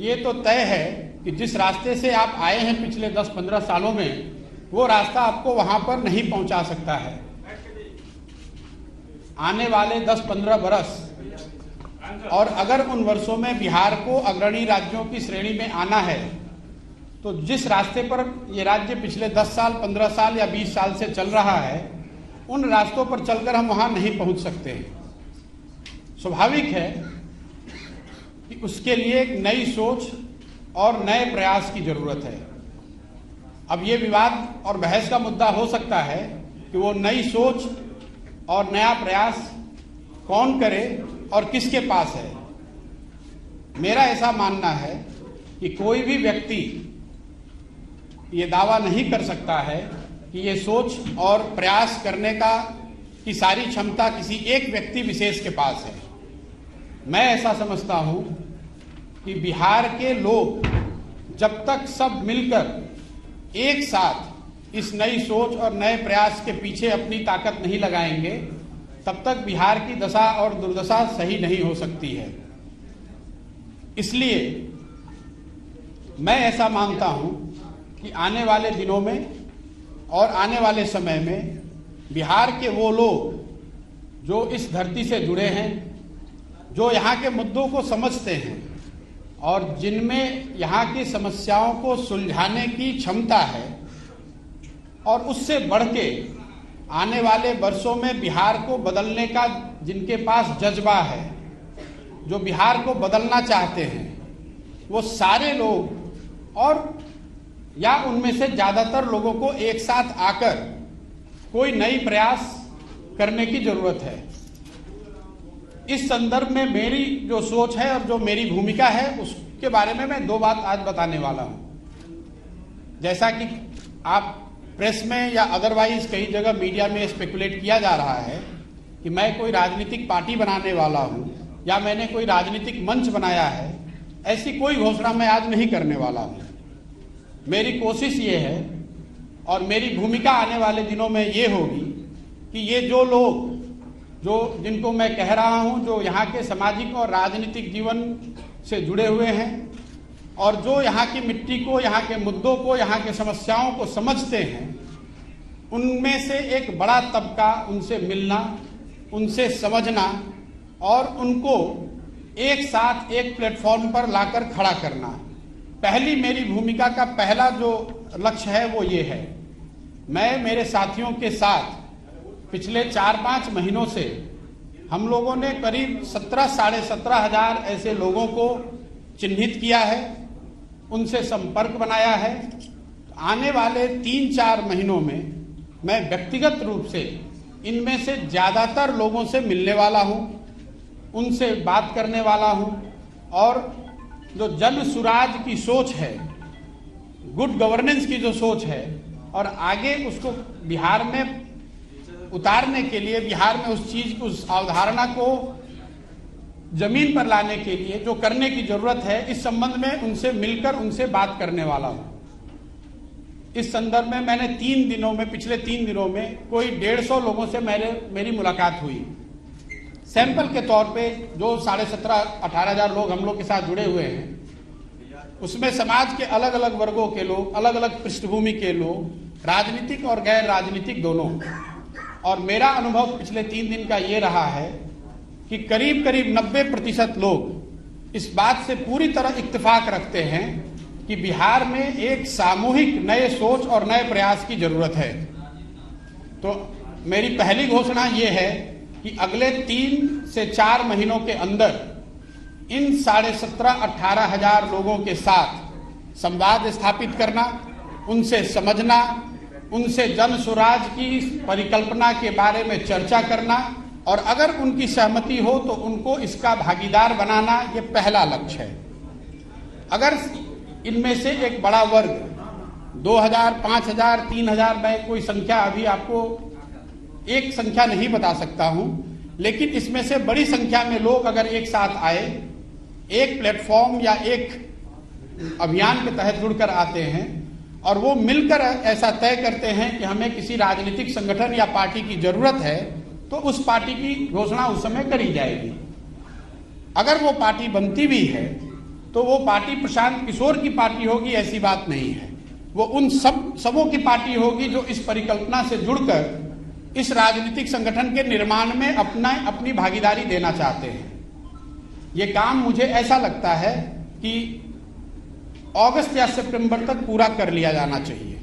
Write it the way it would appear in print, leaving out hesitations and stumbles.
ये तो तय है कि जिस रास्ते से आप आए हैं पिछले 10-15 सालों में, वो रास्ता आपको वहां पर नहीं पहुंचा सकता है। आने वाले 10-15 बरस और अगर उन वर्षों में बिहार को अग्रणी राज्यों की श्रेणी में आना है, तो जिस रास्ते पर ये राज्य पिछले 10 साल, 15 साल या 20 साल से चल रहा है, उन रास्तों पर चलकर हम वहां नहीं पहुंच सकते। स्वाभाविक है कि उसके लिए एक नई सोच और नए प्रयास की जरूरत है। अब ये विवाद और बहस का मुद्दा हो सकता है कि वो नई सोच और नया प्रयास कौन करे और किसके पास है। मेरा ऐसा मानना है कि कोई भी व्यक्ति ये दावा नहीं कर सकता है कि ये सोच और प्रयास करने की सारी क्षमता किसी एक व्यक्ति विशेष के पास है। मैं ऐसा समझता हूं कि बिहार के लोग जब तक सब मिलकर एक साथ इस नई सोच और नए प्रयास के पीछे अपनी ताकत नहीं लगाएंगे, तब तक बिहार की दशा और दुर्दशा सही नहीं हो सकती है। इसलिए मैं ऐसा मानता हूं कि आने वाले दिनों में और आने वाले समय में बिहार के वो लोग जो इस धरती से जुड़े हैं, जो यहाँ के मुद्दों को समझते हैं और जिनमें यहाँ की समस्याओं को सुलझाने की क्षमता है, और उससे बढ़ के आने वाले वर्षों में बिहार को बदलने का जिनके पास जज्बा है, जो बिहार को बदलना चाहते हैं, वो सारे लोग और या उनमें से ज्यादातर लोगों को एक साथ आकर कोई नई प्रयास करने की जरूरत है। इस संदर्भ में मेरी जो सोच है और जो मेरी भूमिका है, उसके बारे में मैं 2 बात आज बताने वाला हूं। जैसा कि आप प्रेस में या अदरवाइज कई जगह मीडिया में स्पेकुलेट किया जा रहा है कि मैं कोई राजनीतिक पार्टी बनाने वाला हूं या मैंने कोई राजनीतिक मंच बनाया है, ऐसी कोई घोषणा मैं आज नहीं करने वाला हूं। मेरी कोशिश ये है और मेरी भूमिका आने वाले दिनों में ये होगी कि ये जो लोग जिनको मैं कह रहा हूं, जो यहाँ के सामाजिक और राजनीतिक जीवन से जुड़े हुए हैं और जो यहाँ की मिट्टी को, यहाँ के मुद्दों को, यहाँ के समस्याओं को समझते हैं, उनमें से एक बड़ा तबका उनसे मिलना, उनसे समझना और उनको एक साथ एक प्लेटफॉर्म पर लाकर खड़ा करना। पहली मेरी भूमिका का पहला जो लक्ष्य है वो ये है। मैं मेरे साथियों के साथ पिछले 4-5 महीनों से हम लोगों ने करीब 17,500 ऐसे लोगों को चिन्हित किया है, उनसे संपर्क बनाया है। आने वाले 3-4 महीनों में मैं व्यक्तिगत रूप से इनमें से ज्यादातर लोगों से मिलने वाला हूं, उनसे बात करने वाला हूं और जो जन सुराज की सोच है, गुड गवर्नेंस की जो सोच है, और आगे उसको बिहार में उतारने के लिए, बिहार में उस चीज, उस अवधारणा को जमीन पर लाने के लिए जो करने की जरूरत है, इस संबंध में उनसे मिलकर उनसे बात करने वाला हूं। इस संदर्भ में मैंने पिछले 3 दिनों में कोई 150 लोगों से मेरी मुलाकात हुई। सैंपल के तौर पे जो 17,500-18,000 लोग हम लोग के साथ जुड़े हुए हैं, उसमें समाज के अलग अलग वर्गों के लोग, अलग अलग पृष्ठभूमि के लोग, राजनीतिक और गैर राजनीतिक दोनों। और मेरा अनुभव पिछले 3 दिन का ये रहा है कि करीब 90% लोग इस बात से पूरी तरह इत्तेफाक रखते हैं कि बिहार में एक सामूहिक नए सोच और नए प्रयास की जरूरत है। तो मेरी पहली घोषणा ये है कि अगले 3 से 4 महीनों के अंदर इन 17,500-18,000 लोगों के साथ संवाद स्थापित करना, उनसे समझना, उनसे जन सुराज की परिकल्पना के बारे में चर्चा करना और अगर उनकी सहमति हो तो उनको इसका भागीदार बनाना, ये पहला लक्ष्य है। अगर इनमें से एक बड़ा वर्ग 2,000, 5,000, 3,000, मैं कोई संख्या अभी आपको एक संख्या नहीं बता सकता हूं, लेकिन इसमें से बड़ी संख्या में लोग अगर एक साथ आए, एक प्लेटफॉर्म या एक अभियान के तहत जुड़कर आते हैं और वो मिलकर ऐसा तय करते हैं कि हमें किसी राजनीतिक संगठन या पार्टी की जरूरत है, तो उस पार्टी की घोषणा उस समय करी जाएगी। अगर वो पार्टी बनती भी है तो वो पार्टी प्रशांत किशोर की पार्टी होगी, ऐसी बात नहीं है। वो उन सबों की पार्टी होगी जो इस परिकल्पना से जुड़कर इस राजनीतिक संगठन के निर्माण में अपनी भागीदारी देना चाहते हैं। ये काम मुझे ऐसा लगता है कि अगस्त या सितंबर तक पूरा कर लिया जाना चाहिए।